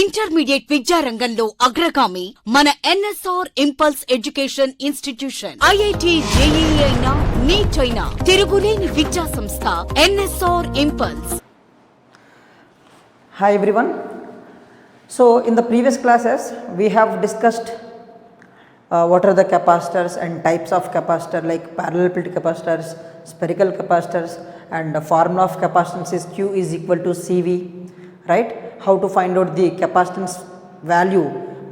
Intermediate విద్యారంగంలో అగ్రగామి మన NSR impulse education institution. IIT JEE అయినా నీట్ అయినా తిరుగులేని విద్యా సంస్థ NSR impulse. Hi everyone. So in the previous classes we have discussed what are the capacitors and types of capacitor, like parallel plate capacitors, spherical capacitors, and the formula of capacitance is Q is equal to CV, right? How to find out the capacitance value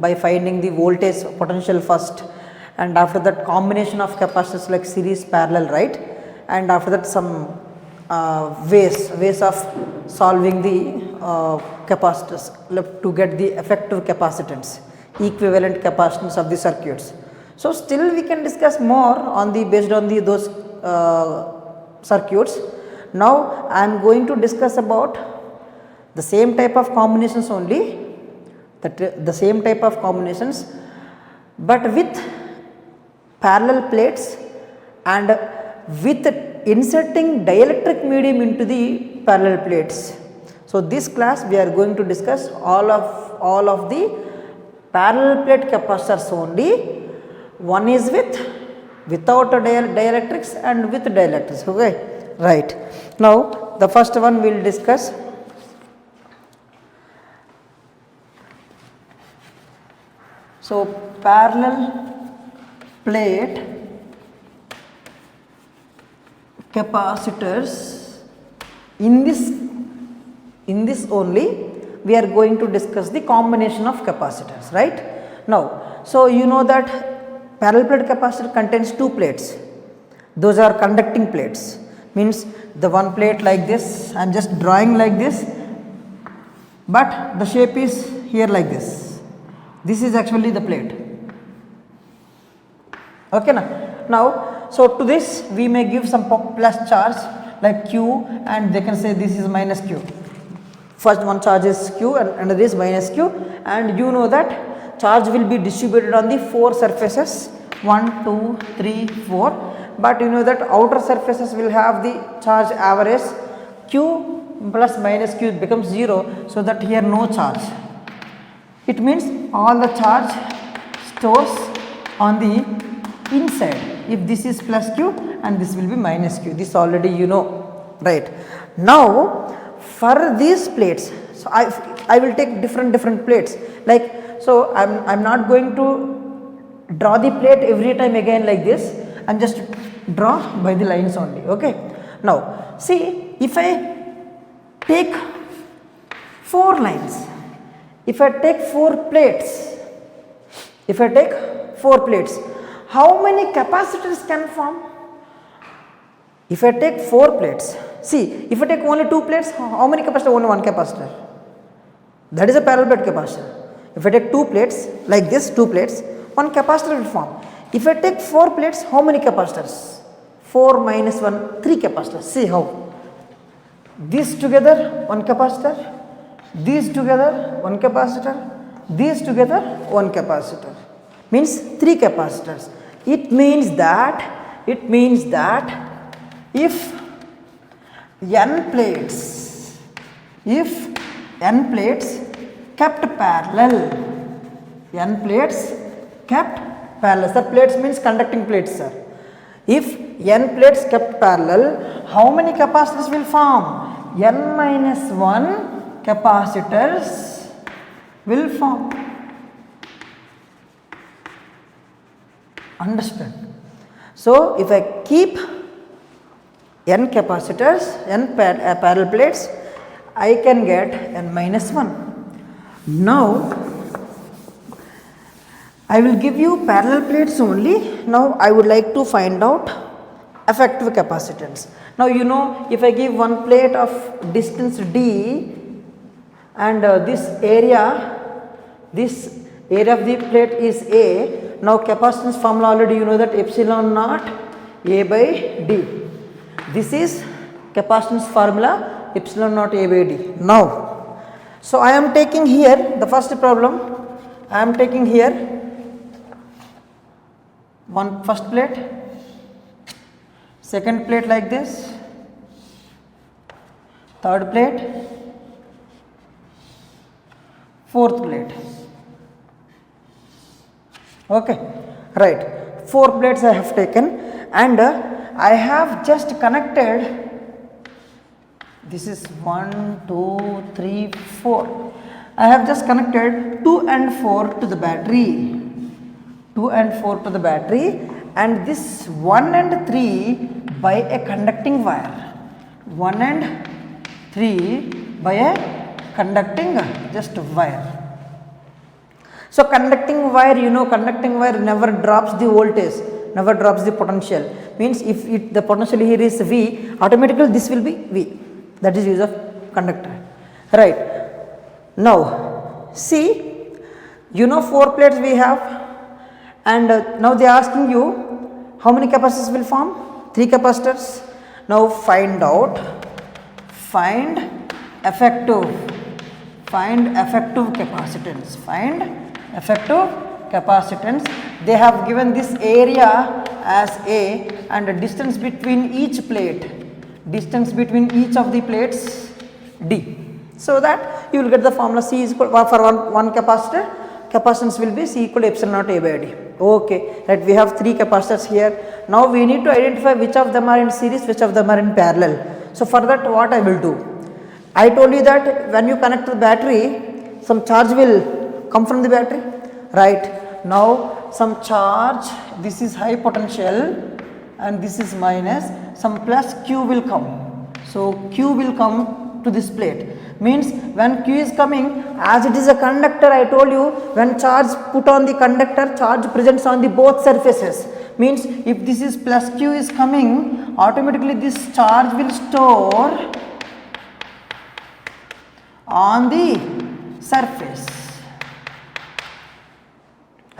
by finding the voltage potential first, and after that combination of capacitors like series, parallel, right? And after that some ways of solving the capacitors to get the effective capacitance, equivalent capacitance of the circuits. So still we can discuss more on the based on the those circuits. Now I am going to discuss about the same type of combinations only, the same type of combinations, but with parallel plates and with inserting dielectric medium into the parallel plates. So this class we are going to discuss all of the parallel plate capacitors only. One is without a dielectrics and with dielectrics. Okay, right. Now the first one we will discuss. So parallel plate capacitors, in this only we are going to discuss the combination of capacitors, right? Now so you know that parallel plate capacitor contains two plates, those are conducting plates, means the one plate like this, I am just drawing like this, but the shape is here like this. This is actually the plate. Okay now so to this we may give some plus charge like Q, and they can say this is minus Q. First one charge is Q and another is minus Q, and you know that charge will be distributed on the four surfaces 1, 2, 3, 4, but you know that outer surfaces will have the charge average. Q plus minus Q becomes 0, so that here no charge. It means all the charge stores on the inside. If this is plus Q and this will be minus Q, this already you know, right? Now for these plates, so I will take different plates, like so I'm not going to draw the plate every time again like this, I'm just draw by the lines only. Okay, now see, if I take 4 lines, if I take 4 plates, how many capacitors can form? If I take 4 plates, see, if I take only 2 plates, how many capacitor? Only 1 capacitor. That is a parallel plate capacitor. If I take 2 plates like this, 2 plates, 1 capacitor will form. If I take 4 plates, how many capacitors? 4 minus 1, 3 capacitors. See how? These together 1 capacitor, these together 1 capacitor, these together 1 capacitor, means 3 capacitors. It means that if n plates kept parallel, sir, plates means conducting plates, sir. If n plates kept parallel, how many capacitors will form? N minus 1 capacitors will form. Understand? So if I keep n capacitors, n parallel plates, I can get n minus 1. Now I will give you parallel plates only. Now I would like to find out effective capacitance. Now you know, if I give one plate of distance d and this area of the plate is A. Now capacitance formula already you know that epsilon naught A by D. This is capacitance formula, epsilon naught A by D. Now so I am taking here the first problem, I am taking here first plate, second plate like this, third plate, fourth plate. Okay, right, 4 plates I have taken, and I have just connected, this is 1 2 3 4, I have just connected 2 and 4 to the battery, 2 and 4 to the battery, and this 1 and 3 by a conducting wire, 1 and 3 by a conducting just wire. So conducting wire, you know, conducting wire never drops the voltage, never drops the potential, means if the potential here is V, automatically this will be V, that is use of conductor, right. Now see, you know 4 plates we have, and now they are asking you how many capacitors will form, 3 capacitors. Now find effective capacitance, find effective capacitance. They have given this area as A and the distance between each plate, distance between each of the plates D, so that you will get the formula C is equal for one capacitor, capacitance will be C equal to epsilon naught A by D. Okay, right, we have 3 capacitors here. Now we need to identify which of them are in series, which of them are in parallel. So for that, what I will do, I told you that when you connect to the battery, some charge will come from the battery, right. Now some charge, this is high potential and this is minus, some plus Q will come. So Q will come to this plate, means when Q is coming, as it is a conductor, I told you when charge put on the conductor, charge presents on the both surfaces, means if this is plus Q is coming, automatically this charge will store on the surface,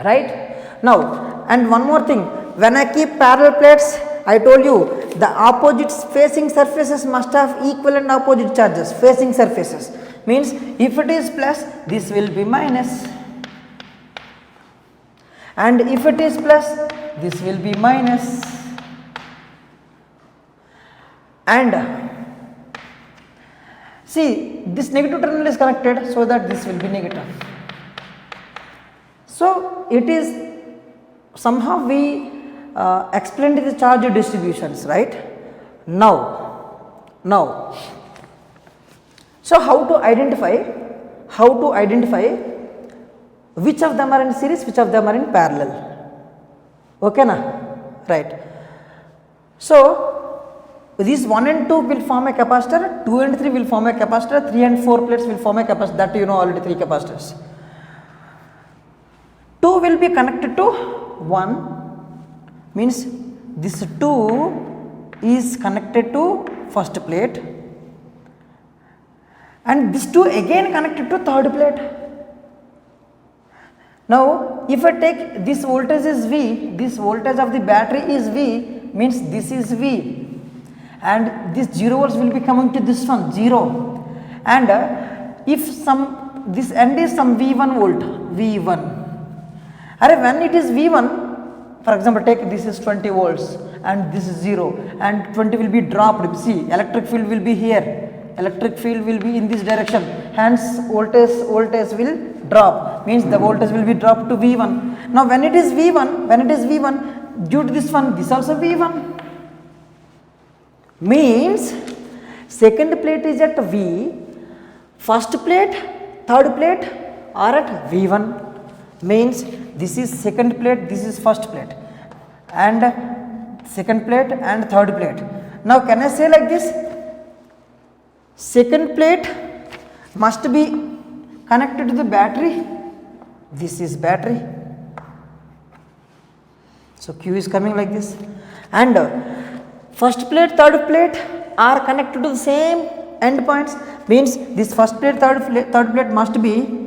right. Now and one more thing, when I keep parallel plates, I told you the opposite facing surfaces must have equal and opposite charges, facing surfaces, means if it is plus, this will be minus, and if it is plus, this will be minus, and see this negative terminal is connected, so that this will be negative. So it is somehow we explained the charge distributions, right. Now so how to identify which of them are in series, which of them are in parallel, okay na, right. So these 1 and 2 will form a capacitor, 2 and 3 will form a capacitor, 3 and 4 plates will form a capacitor, that you know already 3 capacitors. 2 will be connected to 1, means this 2 is connected to first plate, and this 2 again connected to third plate. Now if I take this voltage is V, this voltage of the battery is V, means this is V, and this 0 volts will be coming to this one 0, and if some this end is some V1 volt, V1, when it is V1, for example take this is 20 volts and this is 0 and 20 will be dropped, see electric field will be here, electric field will be in this direction, hence voltage will drop, means the voltage will be dropped to V1. Now when it is V1, due to this one, this also V1, means second plate is at V, first plate, third plate are at V1, means this is second plate, this is first plate, and second plate and third plate. Now can I say like this, second plate must be connected to the battery, this is battery, so Q is coming like this, and first plate, third plate are connected to the same end points, means this first plate, third plate must be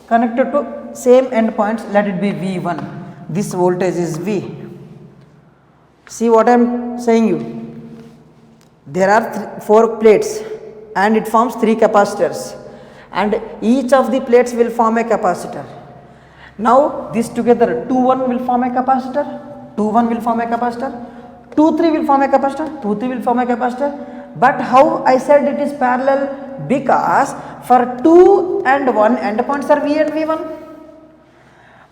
connected to same end points, let it be V1, this voltage is V. See what I am saying you, there are 4 plates and it forms 3 capacitors, and each of the plates will form a capacitor. Now this together 2-1 will form a capacitor, 2-1 will form a capacitor, 2-3 will form a capacitor, 2-3 will form a capacitor. But how I said it is parallel, because For 2 and 1 endpoints are V and V1.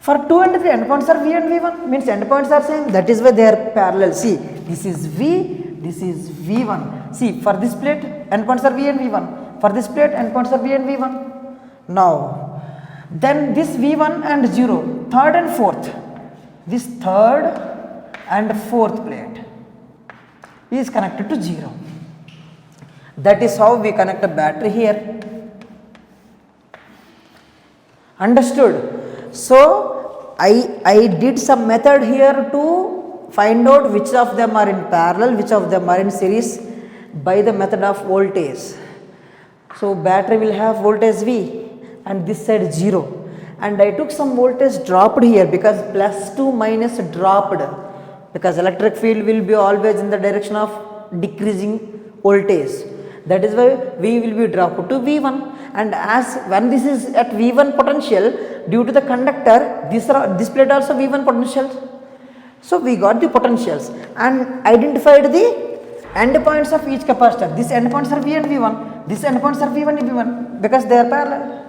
For 2 and 3 endpoints are V and V1 means endpoints are same, that is why they are parallel. See, this is V, this is V1. See, for this plate endpoints are V and V1. For this plate endpoints are V and V1. Now, then this V1 and 0, third and fourth, this third and fourth plate is connected to 0. That is how we connect a battery here. Understood? So, I did some method here to find out which of them are in parallel, which of them are in series by the method of voltage. So, battery will have voltage V and this side 0, and I took some voltage dropped here because +2 minus dropped, because electric field will be always in the direction of decreasing voltage. That is why V will be dropped to V1, and as when this is at V1 potential, due to the conductor, this plate also V1 potential. So, we got the potentials and identified the endpoints of each capacitor. These endpoints are V and V1, these endpoints are V1 and V1 because they are parallel,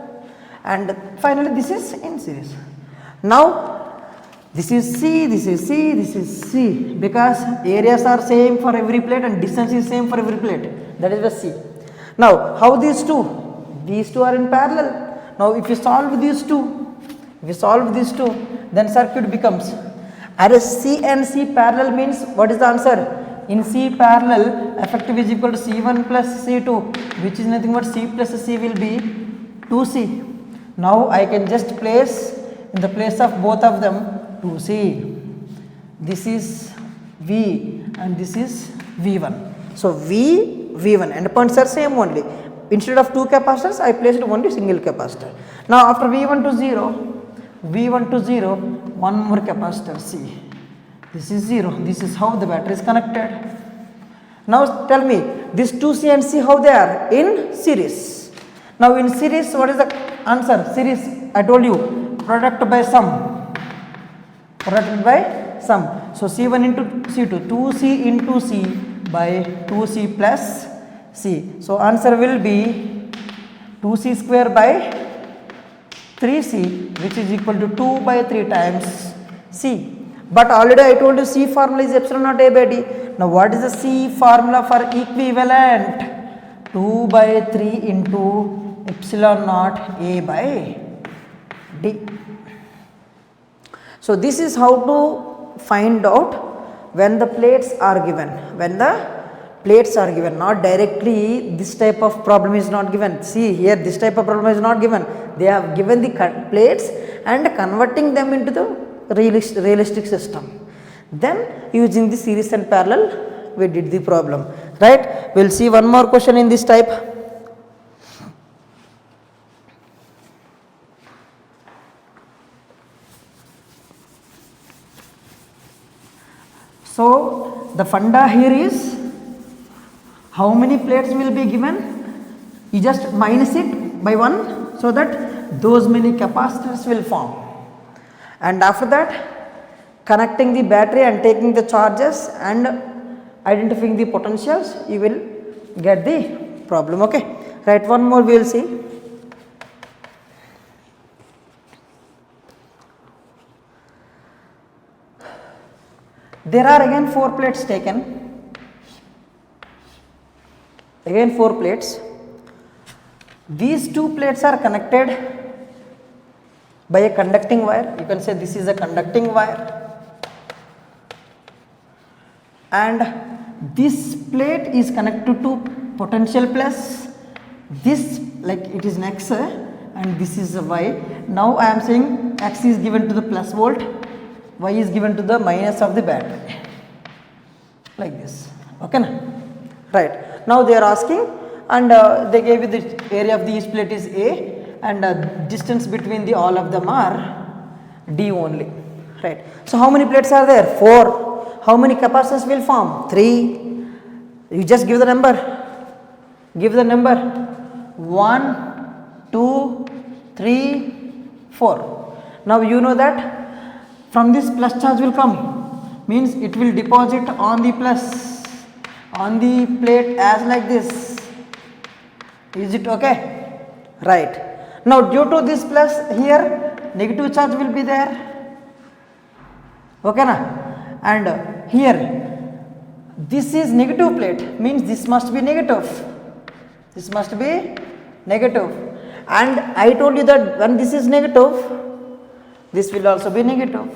and finally this is in series. Now, this is C, this is C, this is C, because areas are same for every plate and distance is same for every plate, that is the C. Now, how these two? These two are in parallel. Now, if you solve these two, then circuit becomes, as C and C parallel means, what is the answer? In C parallel, effective is equal to C1 plus C2, which is nothing but C plus C will be 2C. Now, I can just place in the place of both of them 2C. This is V and this is V1. So, V1 endpoints are same only. Instead of two capacitors, I placed only single capacitor. Now, after V1 to 0, one more capacitor C. This is 0. This is how the battery is connected. Now, tell me, this 2C and C, how they are? In series. Now, in series, what is the answer? Series, I told you, product by sum. Product by sum. So, C1 into C2, 2C into C by 2C plus C. So, answer will be 2C square by 3C, which is equal to 2 by 3 times C. But already I told you C formula is epsilon naught A by D. Now, what is the C formula for equivalent? 2 by 3 into epsilon naught A by D. So, this is how to find out when the plates are given. When the plates are given, not directly this type of problem is not given. See here, this type of problem is not given. They have given the plates and converting them into the realistic system. Then using the series and parallel, we did the problem, right? We will see one more question in this type. So, the funda here is, how many plates will be given? You just minus it by 1 so that those many capacitors will form. And after that, connecting the battery and taking the charges and identifying the potentials, you will get the problem. Okay, right, one more we will see. There are again 4 plates taken, again 4 plates. These 2 plates are connected by a conducting wire. You can say this is a conducting wire, and this plate is connected to potential plus, this like it is an X and this is a Y. Now, I am saying X is given to the plus volt, Y is given to the minus of the battery, like this. Okay, na? Right. Now, they are asking, and they gave you the area of the each plate is A, and distance between the all of them are D only, right. So, how many plates are there? 4. How many capacitors will form? 3. You just give the number, 1, 2, 3, 4. Now, you know that from this plus charge will come, means it will deposit on the plus, on the plate as like this. Is it okay? Right. Now due to this plus here negative charge will be there. Okay na? And here this is negative plate, means this must be negative. This must be negative. And I told you that when this is negative, this will also be negative.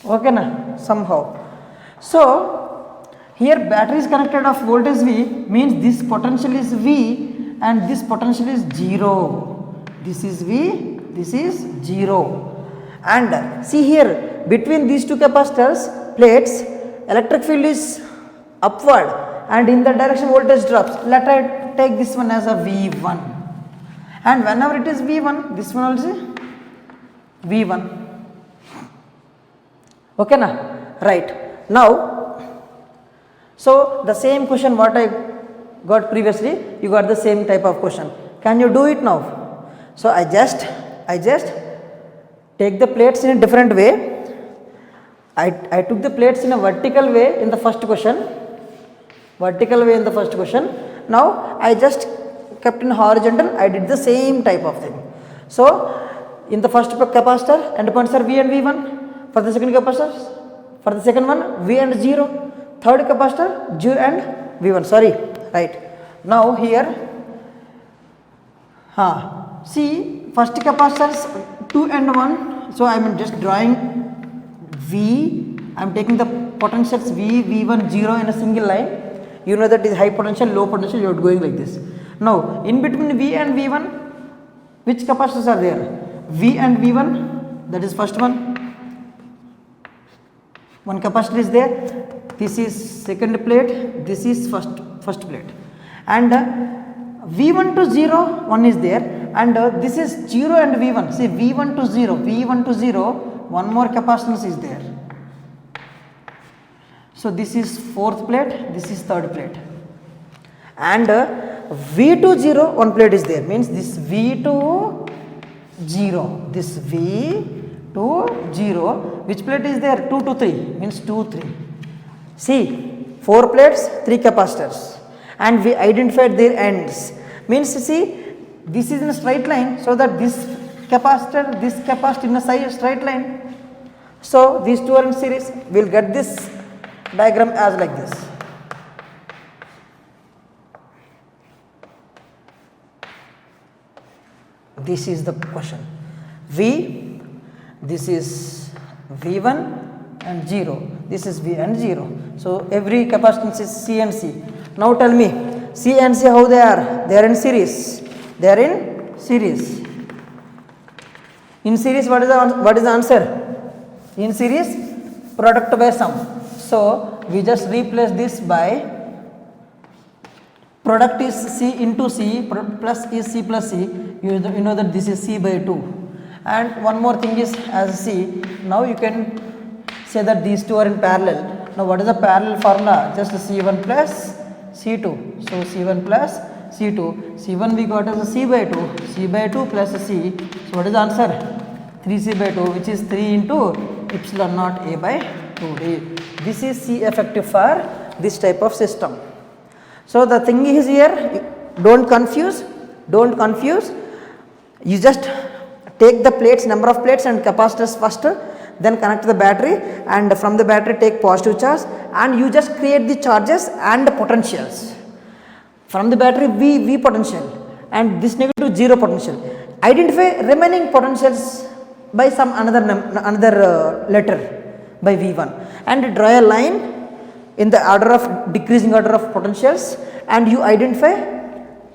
Okay na? Somehow. So here battery is connected of voltage V, means this potential is V and this potential is 0. This is V, this is 0. And see here between these two capacitors plates, electric field is upward and in the direction voltage drops. Let I take this one as a V1, and whenever it is V1, this one also V1. Okay na? Right. Now so the same question what I got previously, you got the same type of question. Can you do it now? So I just take the plates in a different way. I took the plates in a vertical way in the first question. Now I just kept in horizontal. I did the same type of thing. So in the first capacitor, endpoints are V and V1. For the second capacitor, for the second one, V and 0. Third capacitor, 0 and V1. Sorry, right. Now here, see first capacitors 2 and 1. So I am just drawing V. I am taking the potentials V, V1, 0 in a single line. You know that is high potential, low potential. You are going like this. Now in between V and V1, which capacitors are there? V and V1. That is first one. One capacitor is there. This is second plate, this is first plate, and V1 to 0 one is there, and this is 0 and V1. See V1 to 0, one more capacitance is there. So this is fourth plate, this is third plate, and V to 0 one plate is there, means this V to 0, this V to 0, which plate is there? 2 to 3, means 2, 3. See 4 plates, 3 capacitors, and we identified their ends, means see this is in a straight line, so that this capacitor in a straight line. So these two are in series. We will get this diagram as like this. This is the question. V, this is V1 and 0, this is V and 0. So every capacitance is C and C. Now tell me, C and C how they are? They are in series. In series, what is the answer? In series, product by sum. So we just replace this by product is C into C, plus is C plus C. You know that this is C by 2. And one more thing is as C. Now you can say that these two are in parallel. Now what is the parallel formula? Just C1 plus C2. So C1 plus C2. C1 we got as a C by 2. C by 2 plus C. So what is the answer? 3C by 2, which is 3 into epsilon naught A by 2D. This is C effective for this type of system. So the thing is here, don't confuse. You just take the plates, number of plates and capacitors first, then connect to the battery, and from the battery take positive charge, and you just create the charges and potentials. From the battery V potential and this negative 0 potential. Identify remaining potentials by some another letter by V1, and draw a line in the order of decreasing order of potentials, and you identify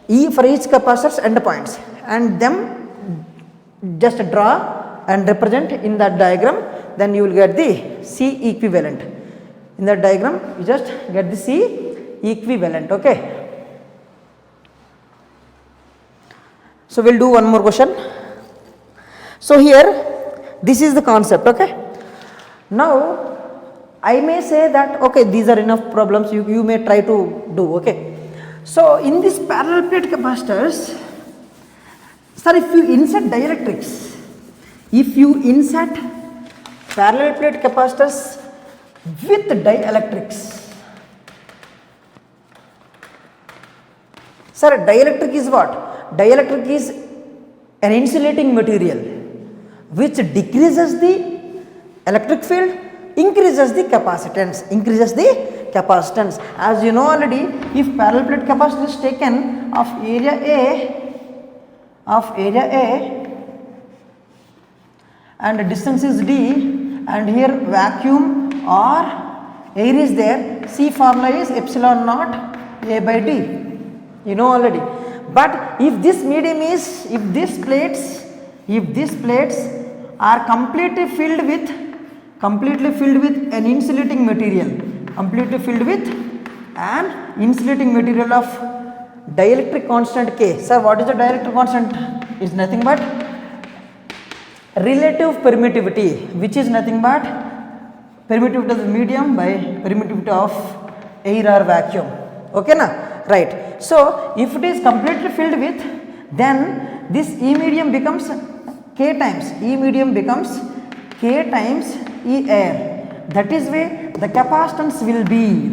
E for each capacitors endpoints, and them just draw and represent in that diagram. Then you will get the C equivalent. In that diagram you just get the C equivalent. Okay. So we will do one more question. So here this is the concept. Okay. Now I may say that okay, these are enough problems you may try to do. Okay. So in this parallel plate capacitors, sir, if you insert dielectrics, parallel plate capacitors with dielectrics, Sir, dielectric is what? Dielectric is an insulating material which decreases the electric field, increases the capacitance, As you know already, if parallel plate capacitor is taken of area A and the distance is d, and here vacuum or air is there, C formula is epsilon naught A by D, you know already. But if this medium is, if these plates are completely filled with an insulating material, of dielectric constant K. Sir, what is the dielectric constant? Is nothing but relative permittivity, which is nothing but permittivity of the medium by permittivity of air or vacuum. Okay na? Right. So if it is completely filled with, then this E medium becomes K times E air. That is why the capacitance will be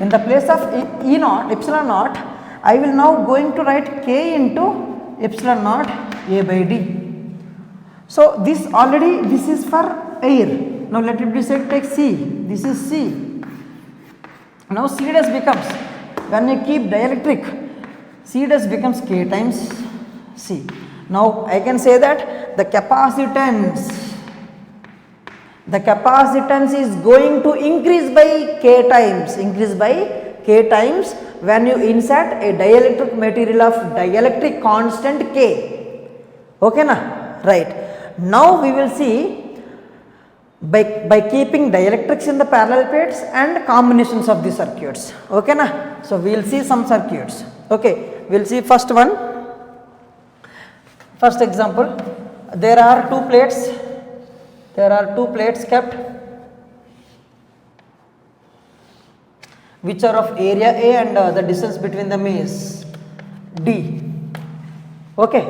in the place of E naught, epsilon naught, I will now going to write K into epsilon naught A by D. So this is for air. Now let it be said, take C, this is C. Now C dash becomes, when you keep dielectric, C dash becomes K times C. Now I can say that the capacitance is going to increase by K times when you insert a dielectric material of dielectric constant K. Okay na? Right. Now we will see by keeping dielectrics in the parallel plates and combinations of the circuits. Okay na? So we will see some circuits. Okay, we will see first one. First example, there are two plates kept which are of area A and the distance between them is D. Okay.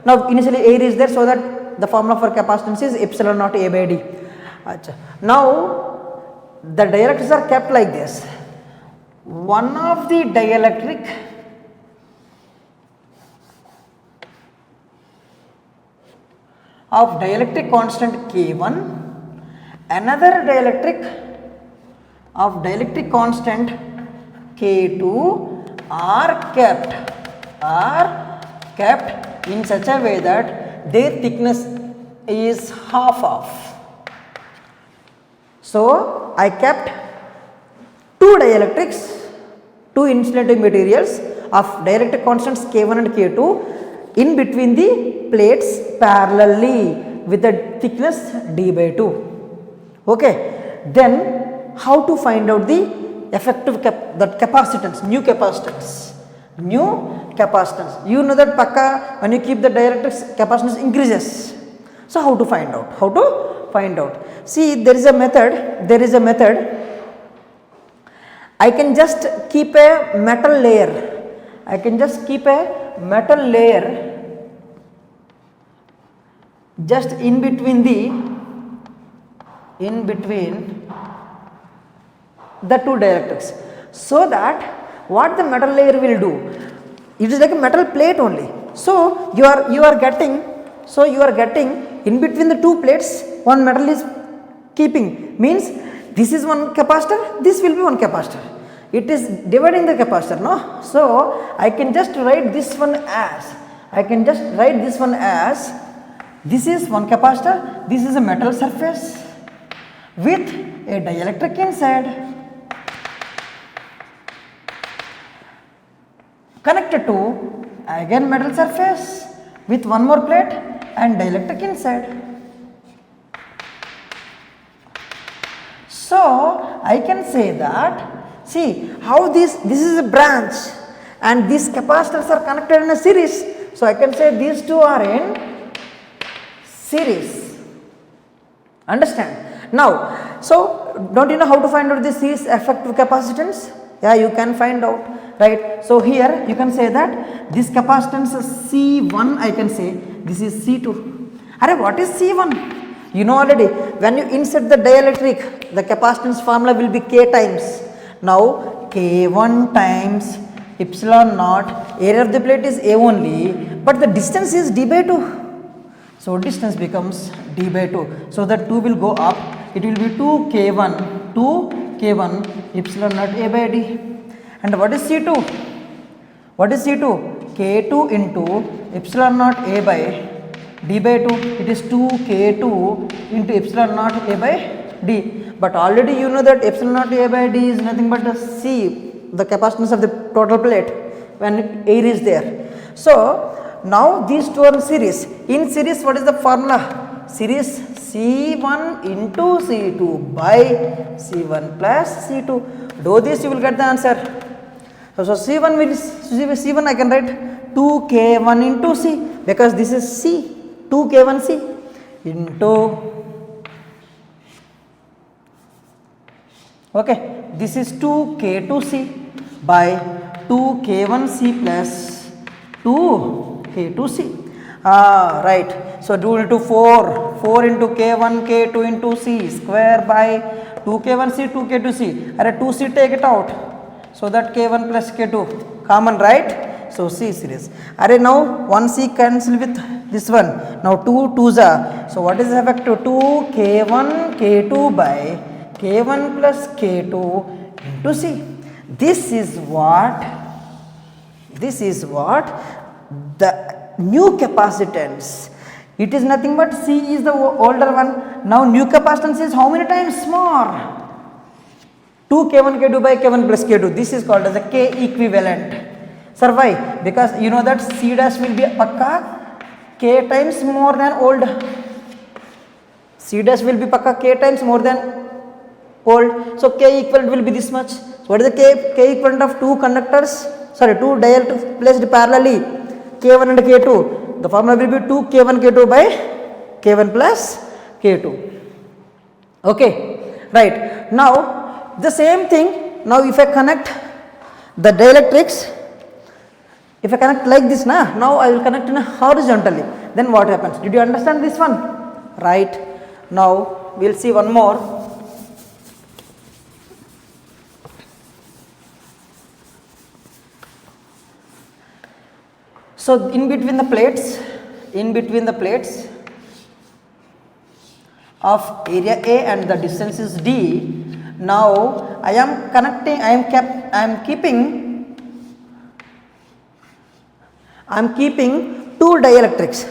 Now initially air is there, so that the formula for capacitance is epsilon naught A by D. Now the dielectrics are kept like this. One of the dielectric of dielectric constant K1, another dielectric of dielectric constant K2 are kept in such a way that their thickness is half of. So I kept two dielectrics, two insulating materials of dielectric constants K1 and K2 in between the plates parallelly with a thickness d by 2. Okay. Then how to find out the effective capacitance, new capacitance. You know that pakka when you keep the dielectrics, capacitance increases. So how to find out? See, there is a method. I can just keep a metal layer. Just in between the two dielectrics, so that what the metal layer will do, it is like a metal plate only. So you are getting in between the two plates one metal is keeping, means this is one capacitor, this will be one capacitor. It is dividing the capacitor, no? So I can just write this one as this is one capacitor, this is a metal surface with a dielectric inside connected to again metal surface with one more plate and dielectric inside. So I can say that, see how this is a branch and these capacitors are connected in a series. So I can say these two are in series. Understand? Now, so don't you know how to find out this series effective capacitance? Yeah, you can find out, right? So here you can say that this capacitance is C1, I can say this is C2. Arey, what is C1? You know already, when you insert the dielectric, the capacitance formula will be K times. Now K1 times epsilon naught, area of the plate is A only, but the distance is d by 2. So distance becomes d by 2. So that 2 will go up, it will be 2k1 epsilon naught A by d. And what is C2? What is C2? K2 into epsilon naught A by d by 2. It is 2k2 into epsilon naught A by d. But already you know that epsilon naught A by d is nothing but C, the capacitance of the total plate when air is there. So now these two are in series. In series, what is the formula? Series C1 into C2 by C1 plus C2. Do this, you will get the answer. So C1 I can write 2k1 into C, because this is C, 2k1C into, okay, this is 2k2C by 2k1C plus 2k2C. Right. So do into 4 into k1 k2 into C square by 2k1C 2k2C. 2C take it out. So that k1 plus k2 common, right? So C series. Now 1C cancel with this one. Now 2 2s are. So what is the effect? 2k1 k2 by k1 plus k2 into C. This is what the new capacitance. It is nothing but C is the older one. Now new capacitance is how many times more? 2k1 k2 by k1 plus k2. This is called as a k equivalent. Sir, why? Because you know that C dash will be pakka k times more than old. C dash will be pakka k times more than old. So k equivalent will be this much. So what is the k equivalent of two dielectrics placed parallelly, k1 and k2? The formula will be 2k1 k2 by k1 plus k2. Okay, right. Now the same thing. Now if I connect the dielectrics, if I connect like this, now I will connect in horizontally. Then what happens? Did you understand this one? Right. Now we will see one more. So in between the plates of area A and the distance is D. Now I am keeping two dielectrics.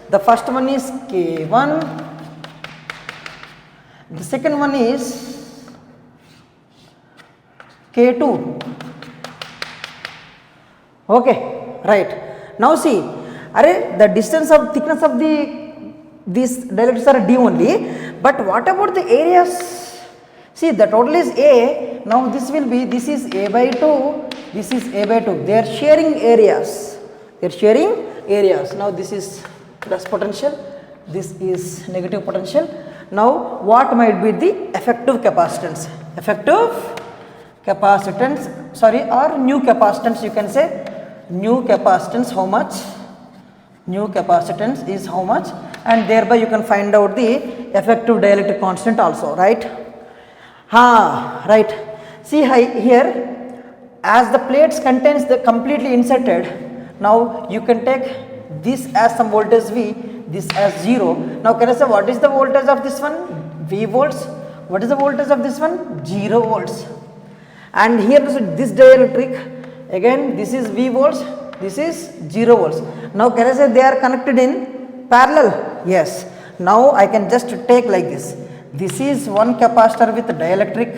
The first one is K1, the second one is K2. Okay, right. Now see, the thickness of these dielectrics are D only, but what about the areas? See, the total is A. Now this is A by 2, this is A by 2. They are sharing areas. Now this is plus potential, this is negative potential. Now what might be the effective capacitance? Or new capacitance, you can say. New capacitance how much? New capacitance is how much, and thereby you can find out the effective dielectric constant also, right? Right. See here, as the plates contains the completely inserted, now you can take this as some voltage V, this as 0. Now can I say what is the voltage of this one? V volts. What is the voltage of this one? 0 volts. And here this dielectric, again this is V volts, this is 0 volts. Now can I say they are connected in parallel? Yes. Now I can just take like this. This is one capacitor with dielectric,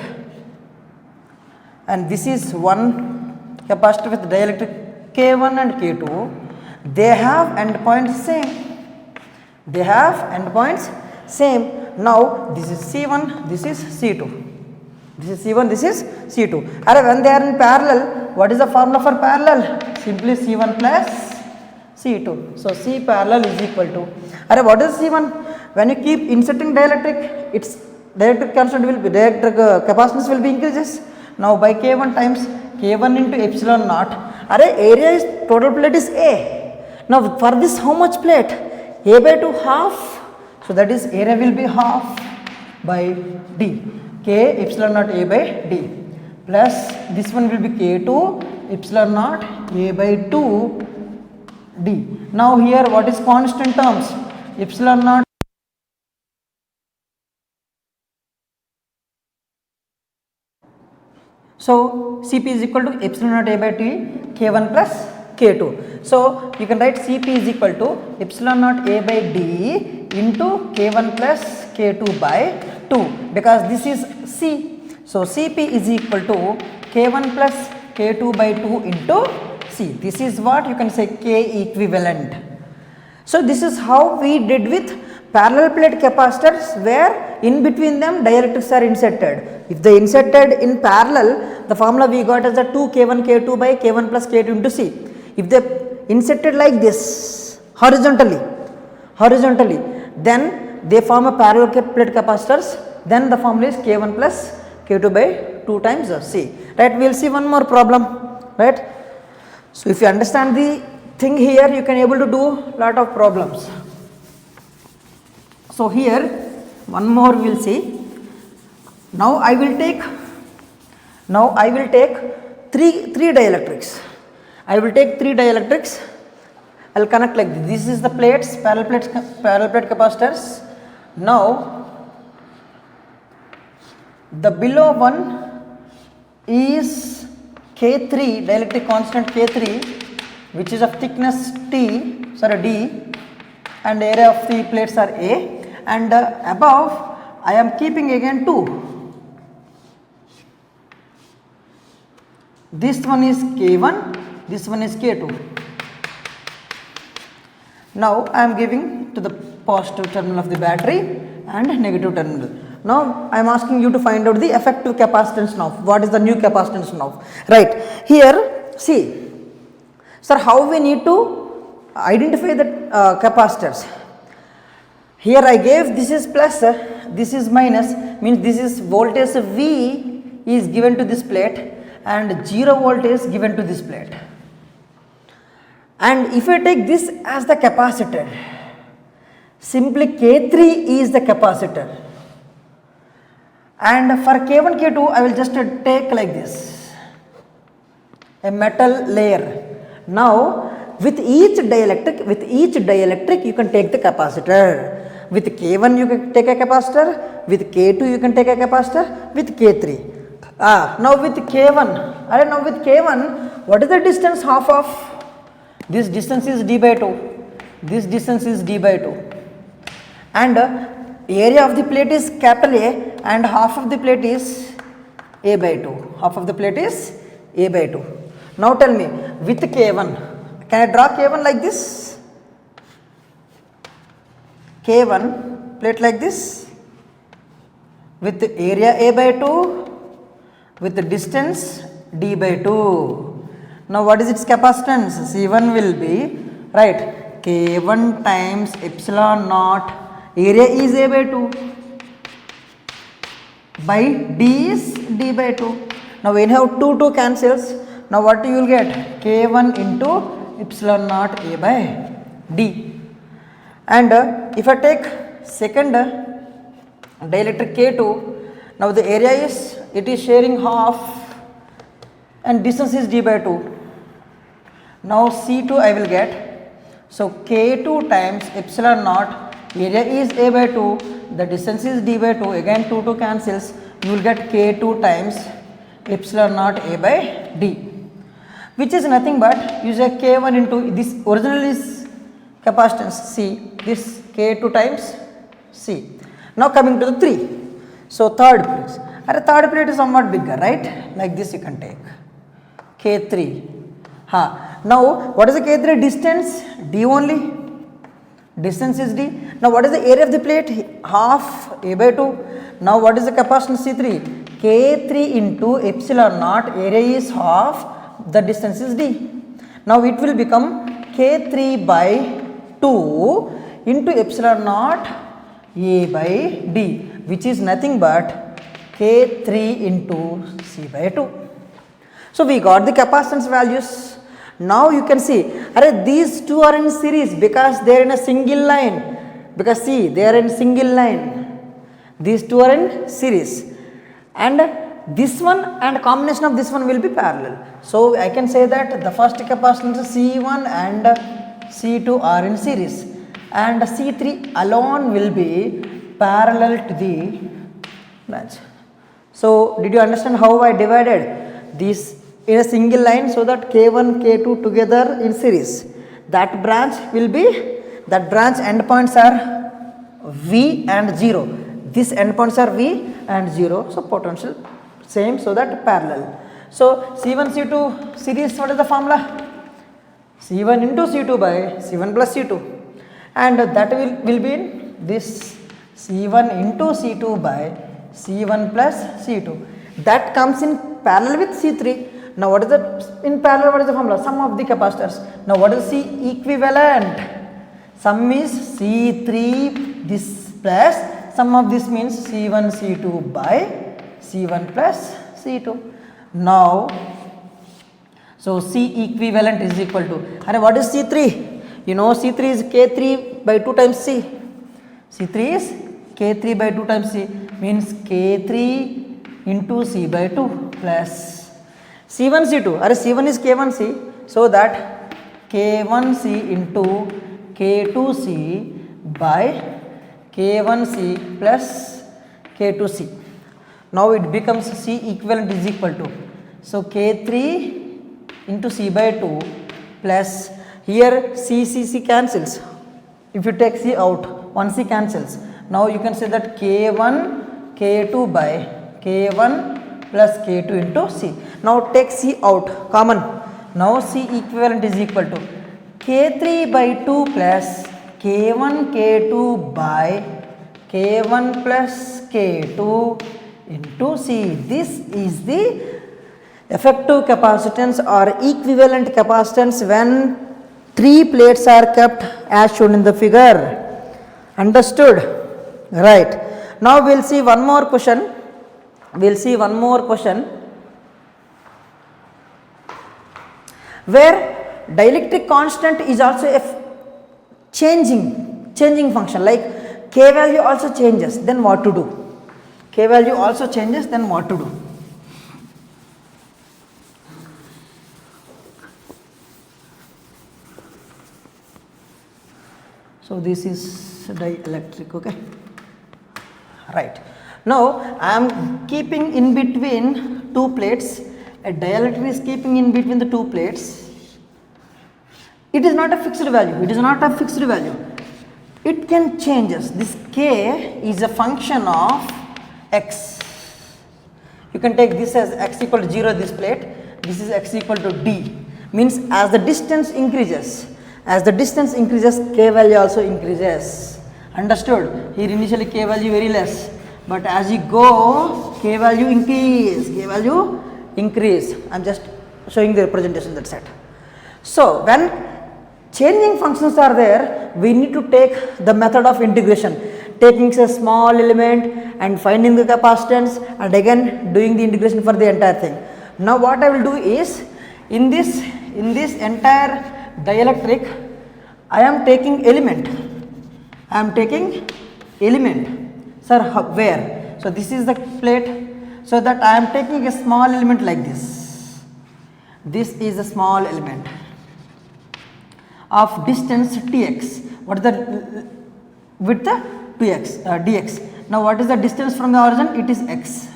and this is one capacitor with dielectric K1 and K2. They have endpoints same. Now this is C1, this is C2. This is C1, this is C2. When they are in parallel, what is the formula for parallel? Simply C1 plus C2. So C parallel is equal to, what is C1? When you keep inserting dielectric, its dielectric constant will be, capacitance will be increases. Now by K1 times K1 into epsilon naught. Area is, total plate is A. Now for this how much plate? A by 2 half. So that is area will be half by D. K epsilon naught A by D. plus this one will be K2 epsilon naught A by 2 D. Now here what is constant terms? Epsilon naught. So Cp is equal to epsilon naught A by 2 K1 plus K2. So you can write Cp is equal to epsilon naught A by D into K1 plus K2 by 2 because this is C. So Cp is equal to K1 plus K2 by 2 into C. This is what you can say K equivalent. So this is how we did with parallel plate capacitors where in between them dielectrics are inserted. If they inserted in parallel, the formula we got as a 2 K1 K2 by K1 plus K2 into C. If they inserted like this horizontally, then they form a parallel plate capacitors, then the formula is K1 plus K2 by 2 times C. Right, we will see one more problem, right. So if you understand the thing here, you can able to do lot of problems. So here one more we will see. Now I will take three dielectrics. I will take 3 dielectrics. I will connect like this. This is the plates, parallel plate capacitors. Now the below one is K3, dielectric constant K3, which is of thickness D, and area of the plates are A, and above I am keeping again 2. This one is K1, this one is K2. Now I am giving to the positive terminal of the battery and negative terminal. Now I am asking you to find out the effective capacitance now. What is the new capacitance now? Right, here see, sir, how we need to identify the capacitors. Here I gave this is plus, this is minus, means this is voltage V is given to this plate and 0 volt is given to this plate. And if I take this as the capacitor, simply K3 is the capacitor. And for K1, K2, I will just take like this, a metal layer. Now with each dielectric you can take the capacitor. With K1 you can take a capacitor, with K2 you can take a capacitor, with K3. Now with K1, what is the distance half of? This distance is D by 2, this distance is D by 2. And area of the plate is capital A and half of the plate is A by 2. Half of the plate is A by 2. Now tell me, with K1, can I draw K1 like this? K1 plate like this, with the area A by 2, with the distance D by 2. Now what is its capacitance? C1 will be, right, K1 times epsilon naught, area is A by 2 by D is D by 2. Now when you have 2 cancels, now what you will get? K1 into epsilon naught A by D. And if I take second dielectric K2, now the area is, it is sharing half and distance is D by 2. Now C2 I will get, so K2 times epsilon naught, area is A by 2, the distance is D by 2, again 2 cancels, you will get K2 times epsilon naught A by D, which is nothing but use a K1 into this original is capacitance C, this K2 times C. Now coming to the 3. So third plate. Third plate is somewhat bigger, right? Like this you can take K3. Now what is the K3 distance? D only. Distance is D. Now what is the area of the plate? Half A by 2. Now what is the capacitance C3? K3 into epsilon naught, area is half, the distance is D. Now it will become K3 by 2 into epsilon naught A by D, which is nothing but K3 into C by 2. So we got the capacitance values. Now you can see, these two are in series because they are in a single line. Because see, they are in single line. These two are in series. And this one and combination of this one will be parallel. So I can say that the first capacitance C1 and C2 are in series, and C3 alone will be parallel to the branch. So did you understand how I divided this in a single line so that K1, K2 together in series? That branch will be, that branch endpoints are V and 0. This endpoints are V and 0. So potential same, so that parallel. So C1, C2 series, what is the formula? C1 into C2 by C1 plus C2, and that will be in this C1 into C2 by C1 plus C2. That comes in parallel with C3. Now what is the in parallel, what is the formula? Sum of the capacitors. Now what is C equivalent? Sum is C3 this plus sum of this means C1 C2 by C1 plus C2. Now so C equivalent is equal to, and what is C3? You know C3 is K3 by 2 times C. C3 is K3 by 2 times C, means K3 into C by 2 plus C1 C2, or C1 is K1C, so that K1C into K2C by K1C plus K2C. Now it becomes C equivalent is equal to, so K3 into C by 2 plus, here C cancels. If you take C out, 1 C cancels. Now you can say that K1 K2 by K1 plus K2 into C. Now take C out, common. Now C equivalent is equal to K3 by 2 plus K1 K2 by K1 plus K2 into C. This is the effective capacitance or equivalent capacitance when 3 plates are kept as shown in the figure. Understood? Right. Now we will see one more question. We will see one more question where dielectric constant is also a changing function, like K value also changes, then what to do? K value also changes, then what to do? So this is dielectric, okay? Right. Now I am keeping in between 2 plates. A dielectric is keeping in between the 2 plates. It is not a fixed value. It is not a fixed value. It can changes. This K is a function of X. You can take this as X equal to 0, this plate. This is X equal to D. Means as the distance increases, K value also increases. Understood? Here initially K value very less, but as you go, K value increase. I am just showing the representation, that's it. So when changing functions are there, we need to take the method of integration, taking a small element and finding the capacitance and again doing the integration for the entire thing. Now what I will do is, in this entire dielectric, I am taking element. Sir, where? So this is the plate, so that I am taking a small element like this. This is a small element of distance Tx. What is the width? 2x, dx. Now what is the distance from the origin? It is x.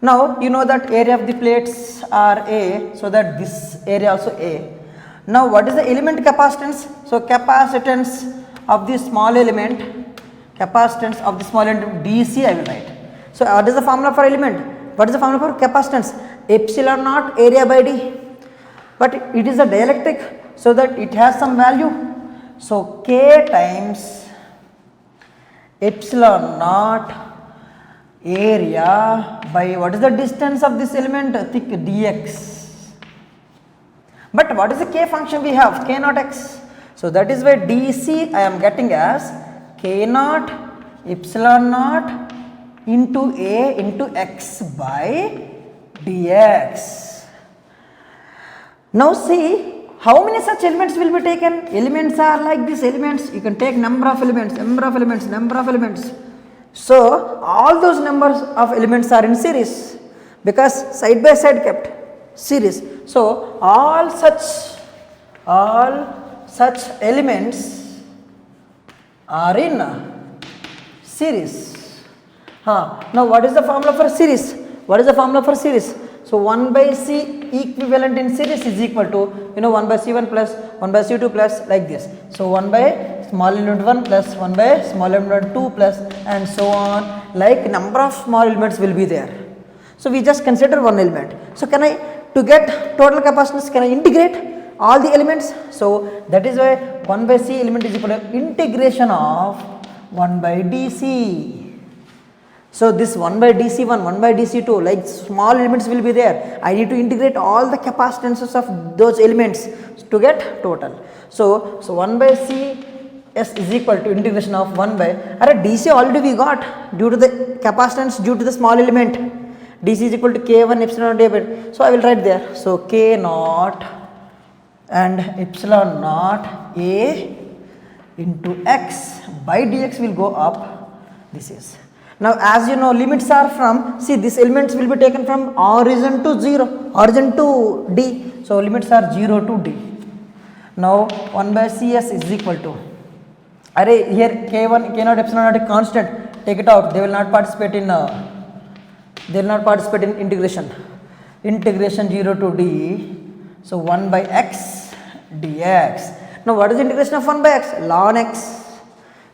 Now you know that area of the plates are A, so that this area also A. Now what is the element capacitance? So capacitance of the small element, dc I will write. So what is the formula for element? What is the formula for capacitance? Epsilon naught area by d. But it is a dielectric, so that it has some value. So K times epsilon naught area by what is the distance of this element? Thick dx. But what is the K function we have? K naught x. So that is why dc I am getting as K naught epsilon naught into A into x by dx. Now see, how many such elements will be taken? Elements are like these elements. You can take number of elements. So all those numbers of elements are in series because side by side kept series. So all such elements are in series. Now what is the formula for series? What is the formula for series? So 1 by C equivalent in series is equal to 1 by C1 plus 1 by C2 plus like this. So 1 by small element 1 plus 1 by small element 2 plus and so on, like number of small elements will be there. So we just consider one element. So can I, to get total capacitance, can I integrate all the elements? So that is why 1 by C element is equal to integration of 1 by DC. So this 1 by DC1, 1 by DC2, like small elements will be there. I need to integrate all the capacitances of those elements to get total. So 1 by CS is equal to integration of 1 by, DC already we got due to the capacitance due to the small element. DC is equal to K1 epsilon naught A. So I will write there. So K naught and epsilon naught A into X by dx will go up. This is. Now as you know, limits are from, see these elements will be taken from origin to 0, origin to D. So limits are 0 to D. Now 1 by CS is equal to, here K1, K naught epsilon naught constant, take it out, they will not participate in integration. Integration 0 to D. So 1 by X dx. Now what is the integration of 1 by X? Ln X.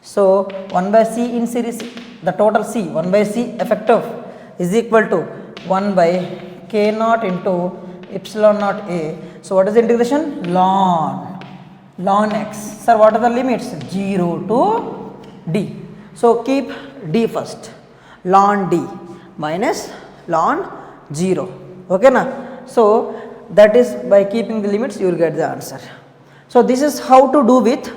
So 1 by C in series, the total C, 1 by C effective is equal to 1 by K naught into epsilon naught A. So what is the integration? Ln X. Sir, what are the limits? 0 to D. So keep D first. Ln D minus ln 0. Okay na? So that is by keeping the limits you will get the answer. So this is how to do with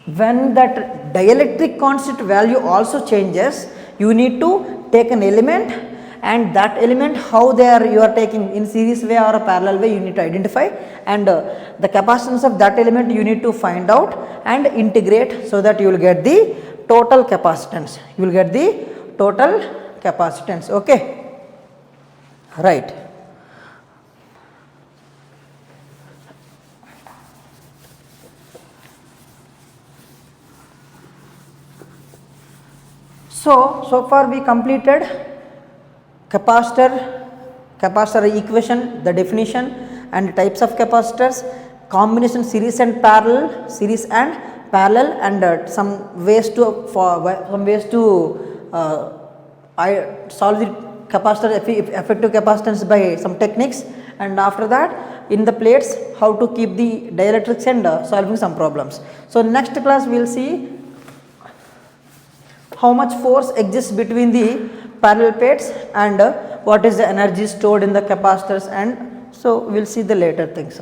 when that dielectric constant value also changes, you need to take an element and that element how they are, you are taking in series way or a parallel way, you need to identify, and the capacitance of that element you need to find out and integrate, so that you will get the total capacitance. You will get the total capacitance. Okay, right. So far we completed capacitor equation, the definition and types of capacitors, combination series and parallel, and some ways to solve the capacitor effective capacitance by some techniques, and after that in the plates how to keep the dielectrics and solving some problems. So next class we will see how much force exists between the parallel plates and what is the energy stored in the capacitors, and so we will see the later things.